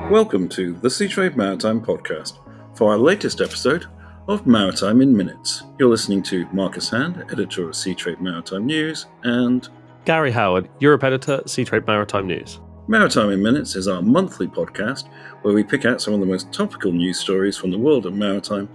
Welcome to the Seatrade Maritime Podcast for our latest episode of Maritime in Minutes. You're listening to Marcus Hand, editor of Seatrade Maritime News, and Gary Howard, Europe editor, Seatrade Maritime News. Maritime in Minutes is our monthly podcast where we pick out some of the most topical news stories from the world of maritime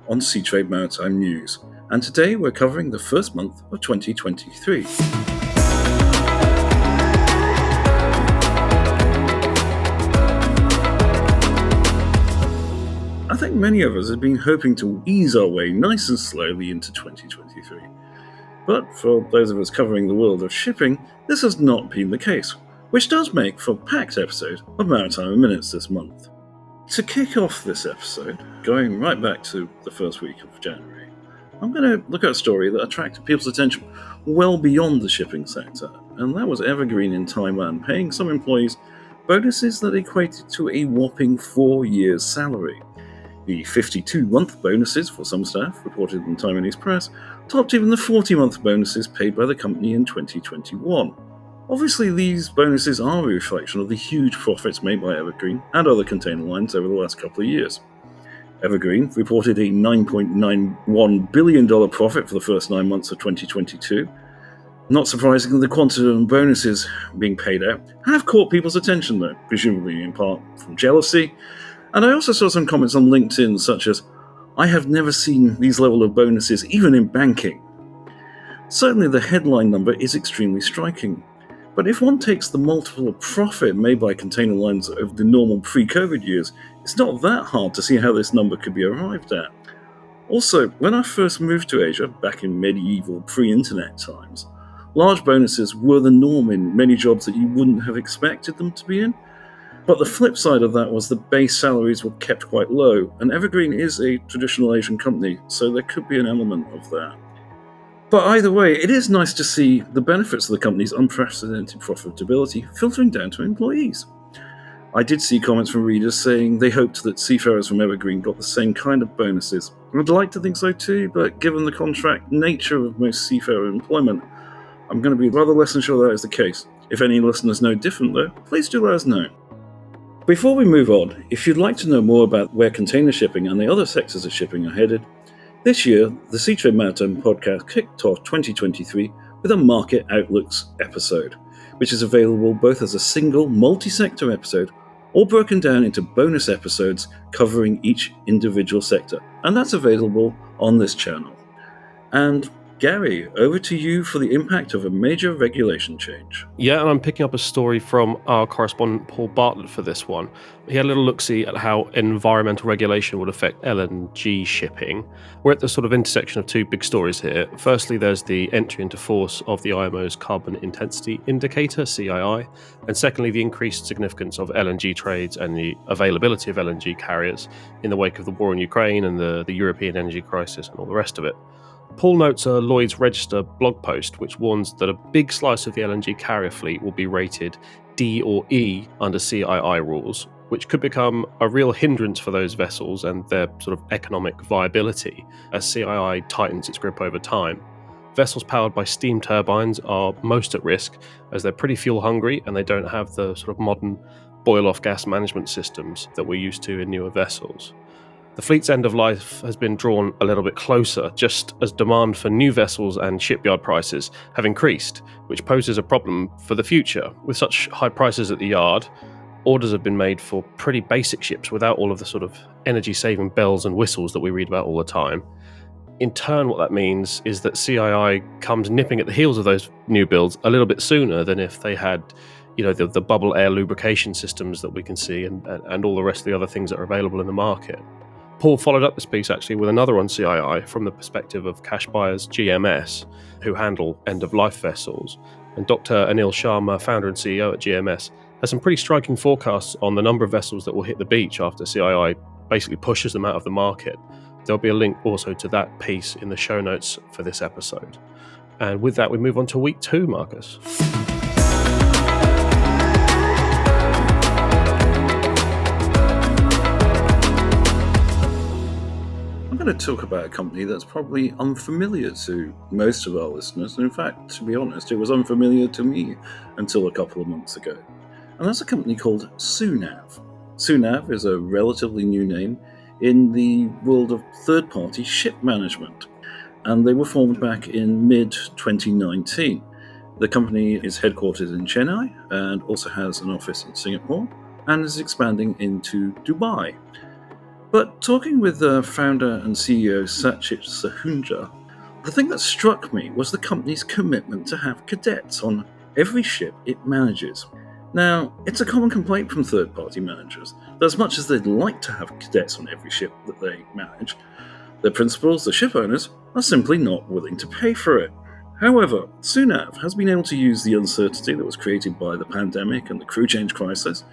on Seatrade Maritime News. And today we're covering the first month of 2023. I think many of us have been hoping to ease our way nice and slowly into 2023. But for those of us covering the world of shipping, this has not been the case, which does make for a packed episode of Maritime in Minutes this month. To kick off this episode, going right back to the first week of January, I'm going to look at a story that attracted people's attention well beyond the shipping sector, and that was Evergreen in Thailand paying some employees bonuses that equated to a whopping 4 years' salary. The 52-month bonuses for some staff, reported in Taiwanese press, topped even the 40-month bonuses paid by the company in 2021. Obviously, these bonuses are a reflection of the huge profits made by Evergreen and other container lines over the last couple of years. Evergreen reported a $9.91 billion profit for the first 9 months of 2022. Not surprisingly, the quantity of bonuses being paid out have caught people's attention, though, presumably in part from jealousy. And I also saw some comments on LinkedIn such as, "I have never seen these level of bonuses even in banking." Certainly the headline number is extremely striking. But if one takes the multiple of profit made by container lines over the normal pre-COVID years, it's not that hard to see how this number could be arrived at. Also, when I first moved to Asia, back in medieval pre-internet times, large bonuses were the norm in many jobs that you wouldn't have expected them to be in. But the flip side of that was the base salaries were kept quite low, and Evergreen is a traditional Asian company, so there could be an element of that. But either way, it is nice to see the benefits of the company's unprecedented profitability filtering down to employees. I did see comments from readers saying they hoped that seafarers from Evergreen got the same kind of bonuses. I'd like to think so too, but given the contract nature of most seafarer employment, I'm going to be rather less than sure that is the case. If any listeners know different though, please do let us know. Before we move on, if you'd like to know more about where container shipping and the other sectors of shipping are headed, this year the Seatrade Maritime Podcast kicked off 2023 with a Market Outlooks episode, which is available both as a single multi-sector episode or broken down into bonus episodes covering each individual sector, and that's available on this channel. And Gary, over to you for the impact of a major regulation change. Yeah, and I'm picking up a story from our correspondent Paul Bartlett for this one. He had a little look-see at how environmental regulation would affect LNG shipping. We're at the sort of intersection of two big stories here. Firstly, there's the entry into force of the IMO's Carbon Intensity Indicator, CII, and secondly, the increased significance of LNG trades and the availability of LNG carriers in the wake of the war in Ukraine and the European energy crisis and all the rest of it. Paul notes a Lloyd's Register blog post which warns that a big slice of the LNG carrier fleet will be rated D or E under CII rules, which could become a real hindrance for those vessels and their sort of economic viability as CII tightens its grip over time. Vessels powered by steam turbines are most at risk as they're pretty fuel hungry and they don't have the sort of modern boil-off gas management systems that we're used to in newer vessels. The fleet's end of life has been drawn a little bit closer, just as demand for new vessels and shipyard prices have increased, which poses a problem for the future. With such high prices at the yard, orders have been made for pretty basic ships without all of the sort of energy-saving bells and whistles that we read about all the time. In turn, what that means is that CII comes nipping at the heels of those new builds a little bit sooner than if they had, the bubble air lubrication systems that we can see and all the rest of the other things that are available in the market. Paul followed up this piece actually with another on CII from the perspective of cash buyers GMS, who handle end-of-life vessels. And Dr. Anil Sharma, founder and CEO at GMS, has some pretty striking forecasts on the number of vessels that will hit the beach after CII basically pushes them out of the market. There'll be a link also to that piece in the show notes for this episode. And with that, we move on to week 2, Marcus. I'm going to talk about a company that's probably unfamiliar to most of our listeners. In fact, to be honest, it was unfamiliar to me until a couple of months ago. And that's a company called Sunav. Sunav is a relatively new name in the world of third-party ship management, and they were formed back in mid-2019. The company is headquartered in Chennai and also has an office in Singapore and is expanding into Dubai. But talking with the founder and CEO Sachit Sahunja, the thing that struck me was the company's commitment to have cadets on every ship it manages. Now, it's a common complaint from third-party managers that as much as they'd like to have cadets on every ship that they manage, the principals, the ship owners, are simply not willing to pay for it. However, Sunav has been able to use the uncertainty that was created by the pandemic and the crew change crisis,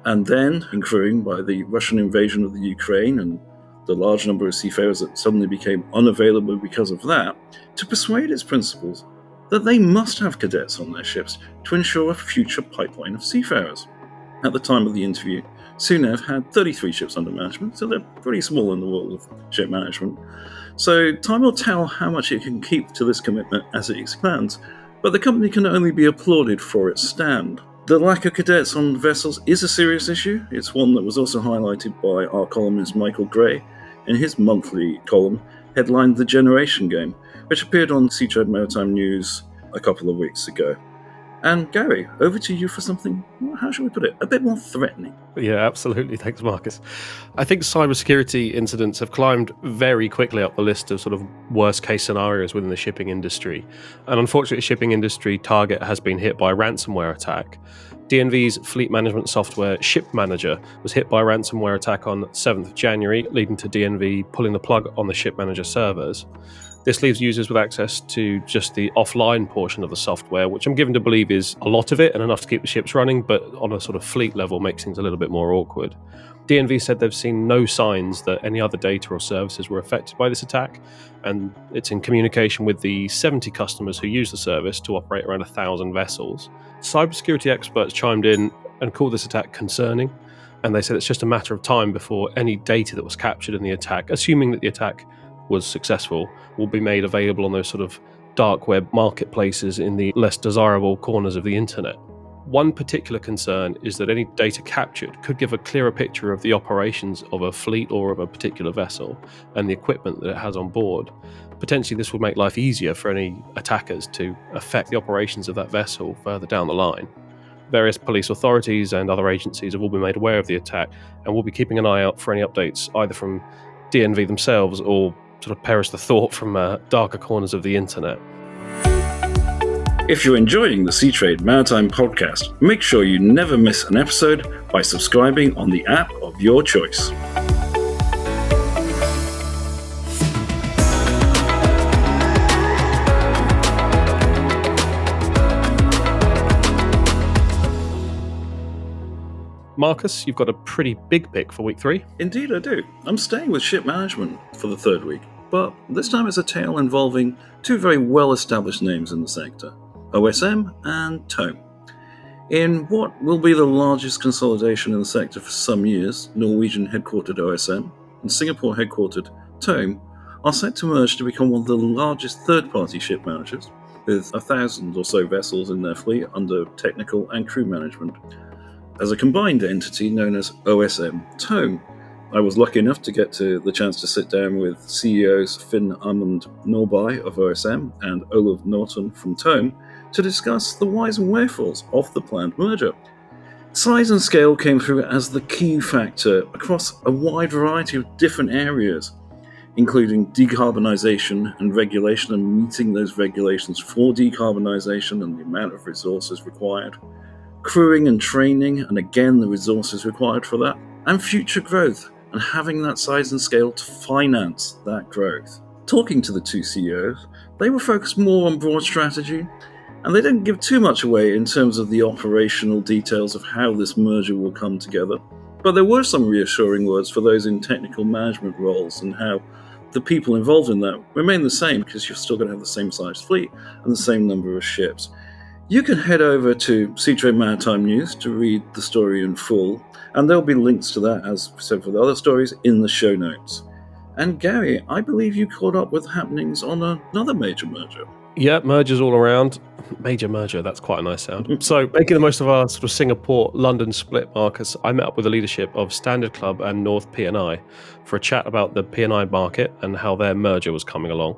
and then accruing by the Russian invasion of the Ukraine and the large number of seafarers that suddenly became unavailable because of that, to persuade its principals that they must have cadets on their ships to ensure a future pipeline of seafarers. At the time of the interview, Sunav had 33 ships under management, so they're pretty small in the world of ship management. So time will tell how much it can keep to this commitment as it expands, but the company can only be applauded for its stand. The lack of cadets on vessels is a serious issue. It's one that was also highlighted by our columnist Michael Gray in his monthly column headlined The Generation Game, which appeared on Seatrade Maritime News a couple of weeks ago. And Gary, over to you for something, how shall we put it, a bit more threatening. Yeah, absolutely. Thanks, Marcus. I think cybersecurity incidents have climbed very quickly up the list of sort of worst case scenarios within the shipping industry. And unfortunately, shipping industry Target has been hit by a ransomware attack. DNV's fleet management software Ship Manager was hit by a ransomware attack on 7th of January, leading to DNV pulling the plug on the Ship Manager servers. This leaves users with access to just the offline portion of the software, which I'm given to believe is a lot of it and enough to keep the ships running, but on a sort of fleet level makes things a little bit more awkward. DNV said they've seen no signs that any other data or services were affected by this attack, and it's in communication with the 70 customers who use the service to operate around 1,000 vessels. Cybersecurity experts chimed in and called this attack concerning, and they said it's just a matter of time before any data that was captured in the attack, assuming that the attack was successful, will be made available on those sort of dark web marketplaces in the less desirable corners of the internet. One particular concern is that any data captured could give a clearer picture of the operations of a fleet or of a particular vessel and the equipment that it has on board. Potentially this would make life easier for any attackers to affect the operations of that vessel further down the line. Various police authorities and other agencies have all been made aware of the attack, and we'll be keeping an eye out for any updates either from DNV themselves or sort of perish the thought from darker corners of the internet. If you're enjoying the Seatrade Maritime podcast, make sure you never miss an episode by subscribing on the app of your choice. Marcus, you've got a pretty big pick for week 3. Indeed I do. I'm staying with ship management for the third week, but this time it's a tale involving two very well-established names in the sector, OSM and TOME. In what will be the largest consolidation in the sector for some years, Norwegian-headquartered OSM and Singapore-headquartered TOME are set to merge to become one of the largest third-party ship managers, with 1,000 or so vessels in their fleet under technical and crew management, as a combined entity known as OSM TOME. I was lucky enough to get the chance to sit down with CEOs Finn Amund Norby of OSM and Olav Norton from TOME to discuss the whys and wherefores of the planned merger. Size and scale came through as the key factor across a wide variety of different areas, including decarbonisation and regulation and meeting those regulations for decarbonisation and the amount of resources required, crewing and training, and again the resources required for that, and future growth, and having that size and scale to finance that growth. Talking to the two CEOs, they were focused more on broad strategy, and they didn't give too much away in terms of the operational details of how this merger will come together. But there were some reassuring words for those in technical management roles and how the people involved in that remain the same because you're still going to have the same size fleet and the same number of ships. You can head over to Seatrade Maritime News to read the story in full, and there'll be links to that, as said for the other stories, in the show notes. And Gary, I believe you caught up with happenings on another major merger. Yeah, mergers all around. Major merger, that's quite a nice sound. So, making the most of our sort of Singapore-London split, Marcus, I met up with the leadership of Standard Club and North P&I for a chat about the P&I market and how their merger was coming along.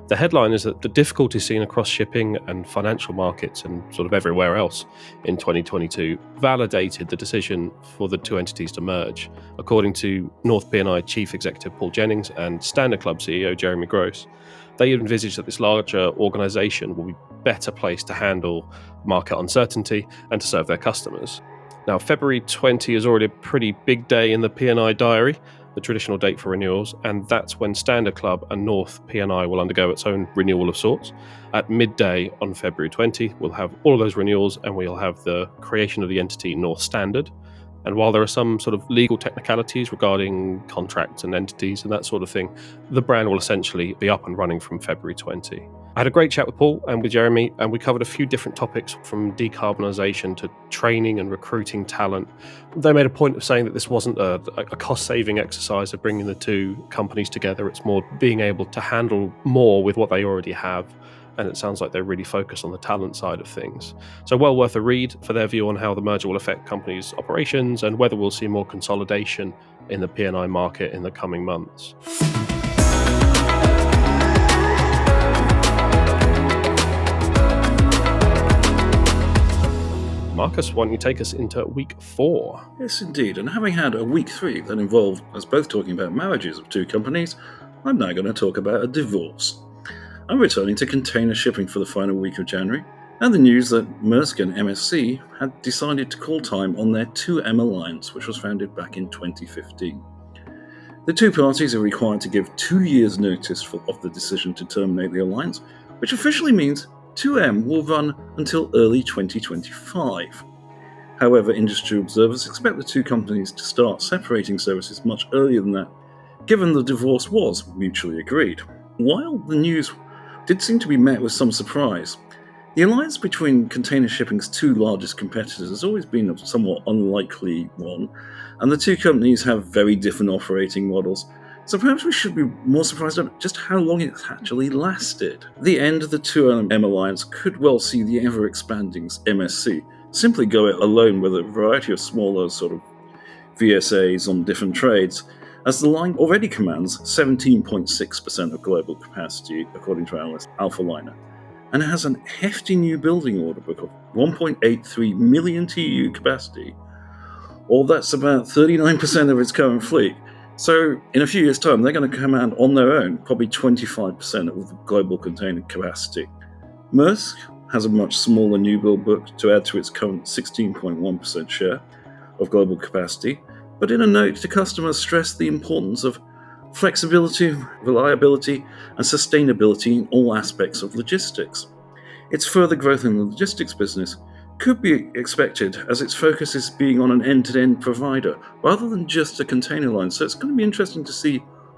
The headline is that the difficulties seen across shipping and financial markets and sort of everywhere else in 2022 validated the decision for the two entities to merge, according to North P&I Chief Executive Paul Jennings and Standard Club CEO Jeremy Gross. They envisage that this larger organisation will be better placed to handle market uncertainty and to serve their customers. Now, February 20 is already a pretty big day in the P&I diary, the traditional date for renewals, and that's when Standard Club and North P&I will undergo its own renewal of sorts. At midday on February 20, we'll have all of those renewals and we'll have the creation of the entity North Standard. And while there are some sort of legal technicalities regarding contracts and entities and that sort of thing, the brand will essentially be up and running from February 20. I had a great chat with Paul and with Jeremy, and we covered a few different topics from decarbonisation to training and recruiting talent. They made a point of saying that this wasn't a cost-saving exercise of bringing the two companies together. It's more being able to handle more with what they already have. And it sounds like they're really focused on the talent side of things. So well worth a read for their view on how the merger will affect companies' operations and whether we'll see more consolidation in the P&I market in the coming months. Marcus, why don't you take us into week 4? Yes, indeed. And having had a week 3 that involved us both talking about marriages of two companies, I'm now going to talk about a divorce. I'm returning to container shipping for the final week of January, and the news that Maersk and MSC had decided to call time on their 2M alliance, which was founded back in 2015. The two parties are required to give 2 years' notice of the decision to terminate the alliance, which officially means 2M will run until early 2025. However, industry observers expect the two companies to start separating services much earlier than that, given the divorce was mutually agreed. While the news did seem to be met with some surprise, the alliance between container shipping's two largest competitors has always been a somewhat unlikely one, and the two companies have very different operating models, so perhaps we should be more surprised at just how long it's actually lasted. The end of the 2M alliance could well see the ever-expanding MSC simply go it alone with a variety of smaller sort of VSAs on different trades, as the line already commands 17.6% of global capacity, according to analyst Alpha Liner, and it has a hefty new building order book of 1.83 million TEU capacity, or that's about 39% of its current fleet. So in a few years' time, they're going to command on their own probably 25% of the global container capacity. Maersk has a much smaller new build book to add to its current 16.1% share of global capacity, but in a note to customers stressed the importance of flexibility, reliability, and sustainability in all aspects of logistics. Its further growth in the logistics business could be expected as its focus is being on an end-to-end provider rather than just a container line, so it's going to be interesting to see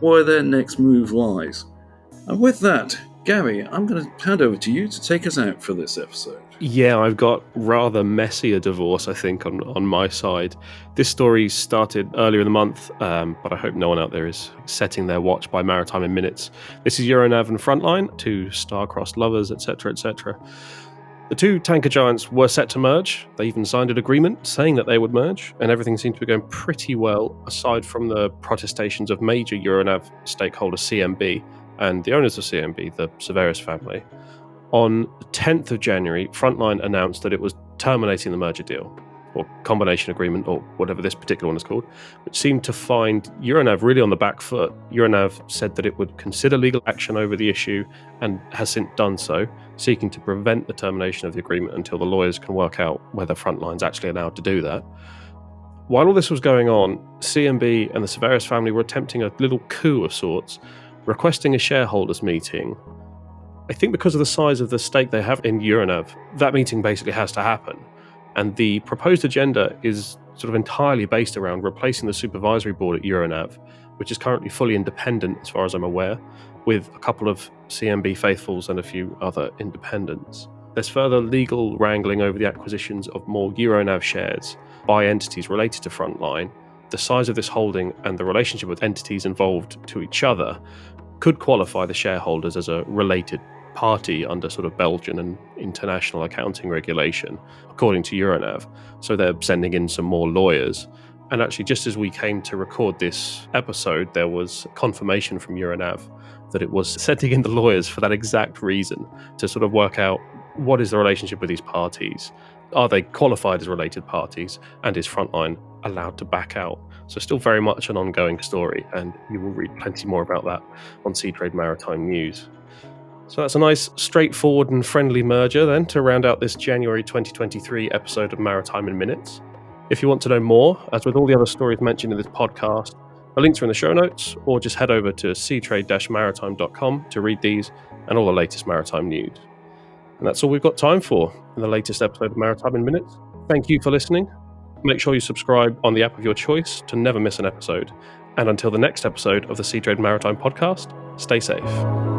where their next move lies. And with that, Gary, I'm going to hand over to you to take us out for this episode. Yeah, I've got rather messy a divorce, I think, on my side. This story started earlier in the month, but I hope no one out there is setting their watch by Maritime in minutes. This is Euronav and Frontline, two star-crossed lovers, etc., etc. The two tanker giants were set to merge. They even signed an agreement saying that they would merge, and everything seemed to be going pretty well, aside from the protestations of major Euronav stakeholder CMB and the owners of CMB, the Seatrade family. On the 10th of January, Frontline announced that it was terminating the merger deal, or combination agreement, or whatever this particular one is called, which seemed to find Euronav really on the back foot. Euronav said that it would consider legal action over the issue and has since done so, seeking to prevent the termination of the agreement until the lawyers can work out whether Frontline's actually allowed to do that. While all this was going on, CMB and the Seatrade family were attempting a little coup of sorts, requesting a shareholders meeting. I think because of the size of the stake they have in Euronav, that meeting basically has to happen. And the proposed agenda is sort of entirely based around replacing the supervisory board at Euronav, which is currently fully independent, as far as I'm aware, with a couple of CMB faithfuls and a few other independents. There's further legal wrangling over the acquisitions of more Euronav shares by entities related to Frontline. The size of this holding and the relationship with entities involved to each other could qualify the shareholders as a related party under sort of Belgian and international accounting regulation, according to Euronav. So they're sending in some more lawyers. And actually, just as we came to record this episode, there was confirmation from Euronav that it was sending in the lawyers for that exact reason, to sort of work out what is the relationship with these parties. Are they qualified as related parties? And is Frontline allowed to back out? So still very much an ongoing story, and you will read plenty more about that on Seatrade Maritime News. So that's a nice, straightforward and friendly merger then to round out this January 2023 episode of Maritime in Minutes. If you want to know more, as with all the other stories mentioned in this podcast, the links are in the show notes, or just head over to seatrade-maritime.com to read these and all the latest maritime news. And that's all we've got time for in the latest episode of Maritime in Minutes. Thank you for listening. Make sure you subscribe on the app of your choice to never miss an episode. And until the next episode of the Seatrade Maritime podcast, stay safe.